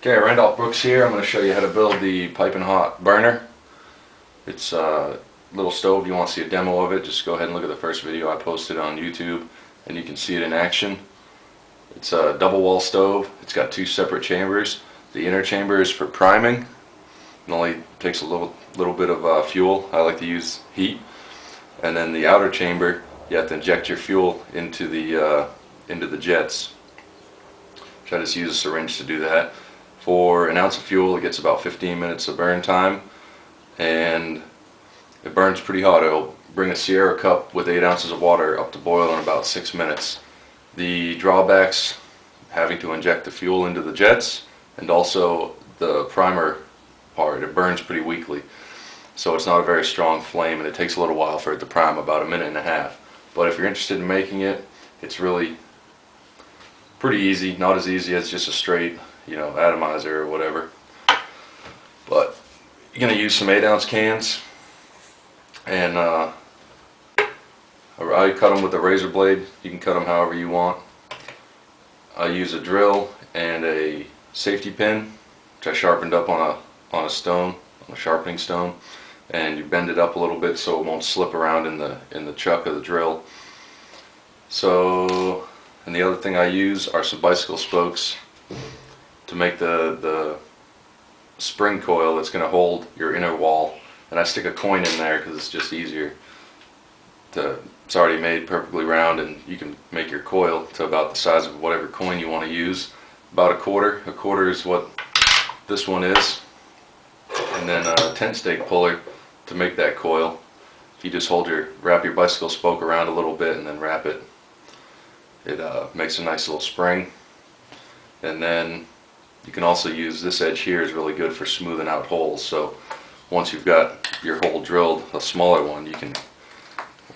Okay, Randolph Brooks here. I'm going to show you how to build the Pipinhot Burner. It's a little stove. If you want to see a demo of it, just go ahead and look at the first video I posted on YouTube and you can see it in action. It's a double wall stove. It's got two separate chambers. The inner chamber is for priming. It only takes a little bit of fuel. I like to use heat. And then the outer chamber, you have to inject your fuel into the jets. Which I just use a syringe to do that. For an ounce of fuel, it gets about 15 minutes of burn time, and it burns pretty hot. It'll bring a Sierra cup with 8 ounces of water up to boil in about 6 minutes. The drawbacks, having to inject the fuel into the jets, and also the primer part, it burns pretty weakly. So it's not a very strong flame, and it takes a little while for it to prime, about a minute and a half. But if you're interested in making it, it's really pretty easy. Not as easy as just a straight, atomizer or whatever. But you're going to use some 8-ounce cans, and I cut them with a razor blade. You can cut them however you want. I use a drill and a safety pin, which I sharpened up on a stone, on a sharpening stone, and you bend it up a little bit so it won't slip around in the chuck of the drill. So, and the other thing I use are some bicycle spokes to make the spring coil that's going to hold your inner wall. And I stick a coin in there because it's just easier. It's already made perfectly round, and you can make your coil to about the size of whatever coin you want to use. About a quarter. A quarter is what this one is. And then a tent stake puller to make that coil. If you just wrap your bicycle spoke around a little bit and then wrap it, it makes a nice little spring. And then you can also use this edge here, is really good for smoothing out holes. So once you've got your hole drilled, a smaller one, you can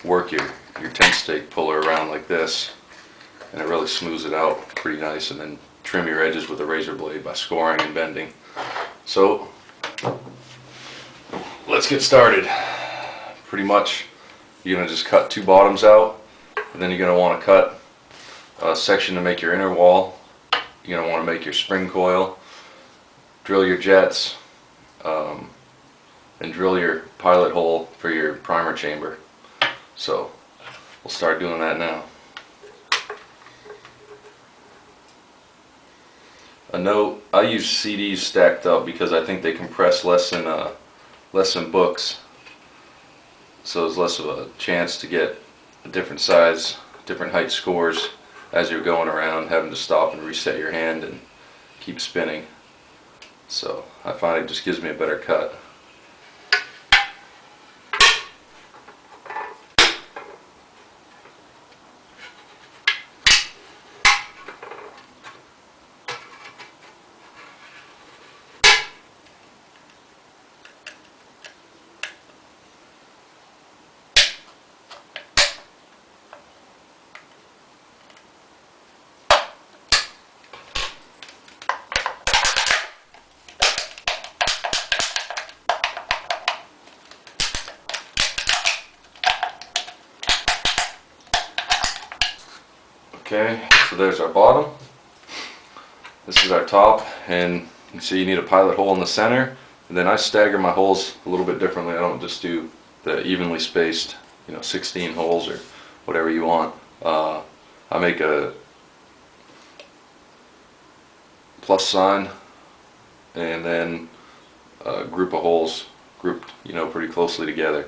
work your tent stake puller around like this, and it really smooths it out pretty nice. And then trim your edges with a razor blade by scoring and bending. So let's get started. Pretty much you're going to just cut two bottoms out, and then you're going to want to cut a section to make your inner wall. You're going to want to make your spring coil, drill your jets, and drill your pilot hole for your primer chamber. So we'll start doing that now. A note, I use CDs stacked up because I think they compress less than books, so there's less of a chance to get a different size, different height scores as you're going around, having to stop and reset your hand and keep spinning. So I find it just gives me a better cut. Okay, so there's our bottom. This is our top, and you can see you need a pilot hole in the center. And then I stagger my holes a little bit differently. I don't just do the evenly spaced, 16 holes or whatever you want. I make a plus sign, and then a group of holes grouped, pretty closely together.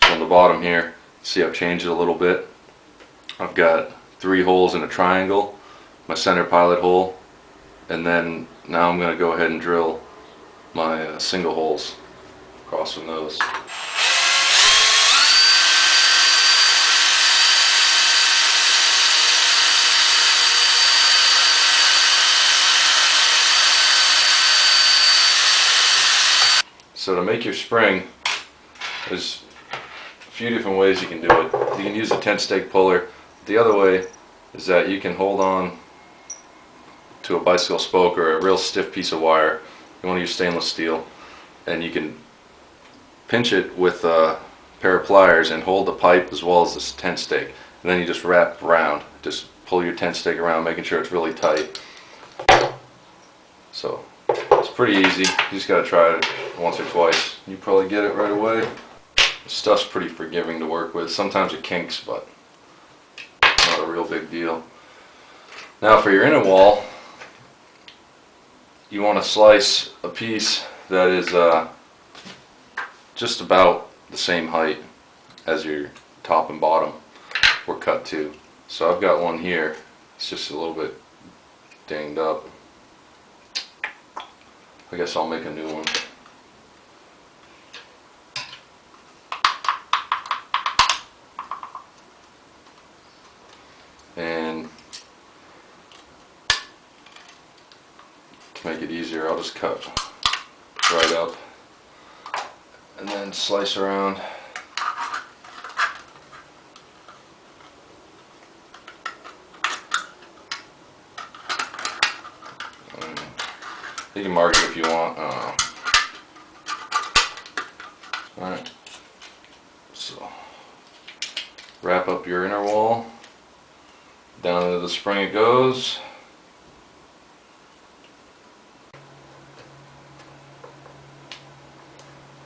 So on the bottom here, see I've changed it a little bit. I've got 3 holes in a triangle, my center pilot hole, and then now I'm going to go ahead and drill my single holes across from those. So to make your spring, there's a few different ways you can do it. You can use a tent stake puller. The other way is that you can hold on to a bicycle spoke or a real stiff piece of wire. You want to use stainless steel, and you can pinch it with a pair of pliers and hold the pipe as well as this tent stake. And then you just wrap around. Just pull your tent stake around, making sure it's really tight. So It's pretty easy. You just gotta try it once or twice. You probably get it right away. The stuff's pretty forgiving to work with. Sometimes it kinks, but not a real big deal. Now for your inner wall, you want to slice a piece that is just about the same height as your top and bottom were cut to. So I've got one here. It's just a little bit dinged up. I guess I'll make a new one. And to make it easier, I'll just cut right up and then slice around. You can mark it if you want. Alright, so wrap up your inner wall. Down into the spring it goes.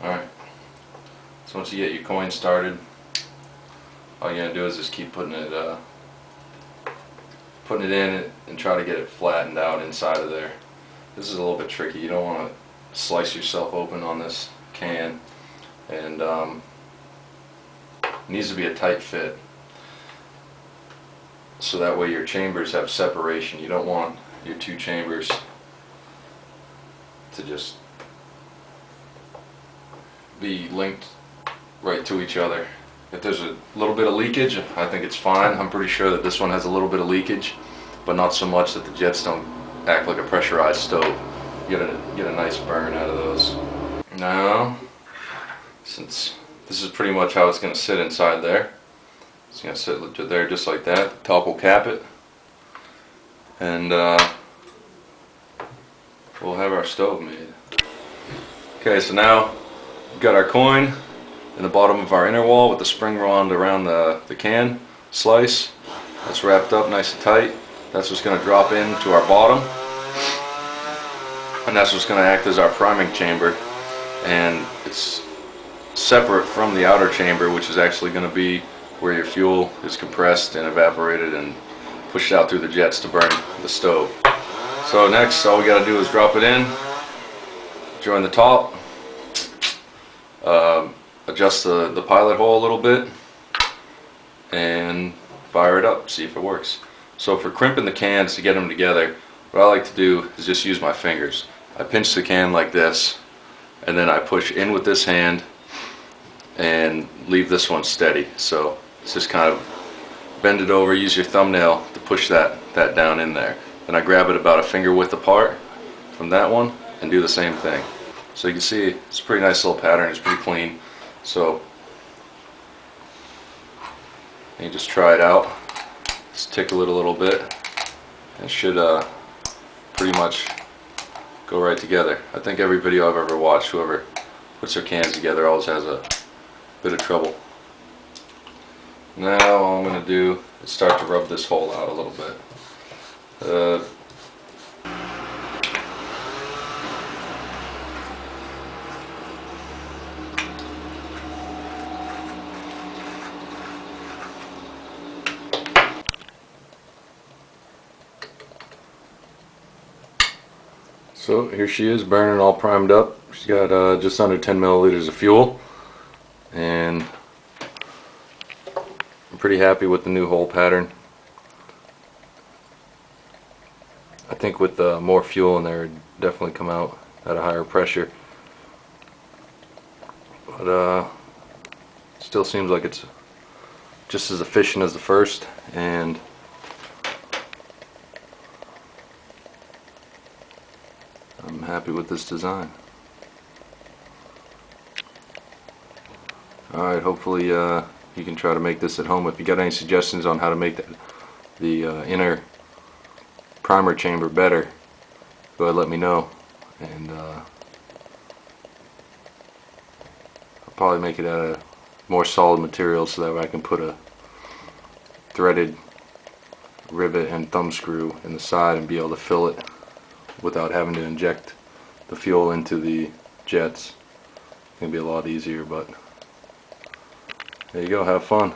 Alright, so once you get your coin started, all you're going to do is just keep putting it in and try to get it flattened out inside of there. This is a little bit tricky. You don't want to slice yourself open on this can, and it needs to be a tight fit, so that way your chambers have separation. You don't want your two chambers to just be linked right to each other. If there's a little bit of leakage, I think it's fine. I'm pretty sure that this one has a little bit of leakage, but not so much that the jets don't act like a pressurized stove. You get a nice burn out of those. Now, since this is pretty much how it's going to sit inside there, it's going to sit there just like that. The top will cap it, and we'll have our stove made. Okay, so now we've got our coin in the bottom of our inner wall with the spring wound around the can slice. That's wrapped up nice and tight. That's what's going to drop into our bottom, and that's what's going to act as our priming chamber, and it's separate from the outer chamber, which is actually going to be where your fuel is compressed and evaporated and pushed out through the jets to burn the stove. So next, all we got to do is drop it in, join the top, adjust the pilot hole a little bit, and fire it up, see if it works. So for crimping the cans to get them together, what I like to do is just use my fingers. I pinch the can like this, and then I push in with this hand and leave this one steady. So it's just kind of bend it over, use your thumbnail to push that down in there. Then I grab it about a finger width apart from that one and do the same thing. So you can see it's a pretty nice little pattern, it's pretty clean. So you just try it out. Just tickle it a little bit, and it should pretty much go right together. I think every video I've ever watched, whoever puts their cans together always has a bit of trouble. Now all I'm going to do is start to rub this hole out a little bit. So here she is, burning all primed up. She's got just under 10 milliliters of fuel, and I'm pretty happy with the new hole pattern. I think with more fuel in there, it'd definitely come out at a higher pressure. But still seems like it's just as efficient as the first, and I'm happy with this design. Alright, hopefully you can try to make this at home. If you got any suggestions on how to make the inner primer chamber better, go ahead and let me know, and I'll probably make it out of more solid material so that way I can put a threaded rivet and thumb screw in the side and be able to fill it without having to inject the the fuel into the jets. It's gonna be a lot easier, but there you go, have fun.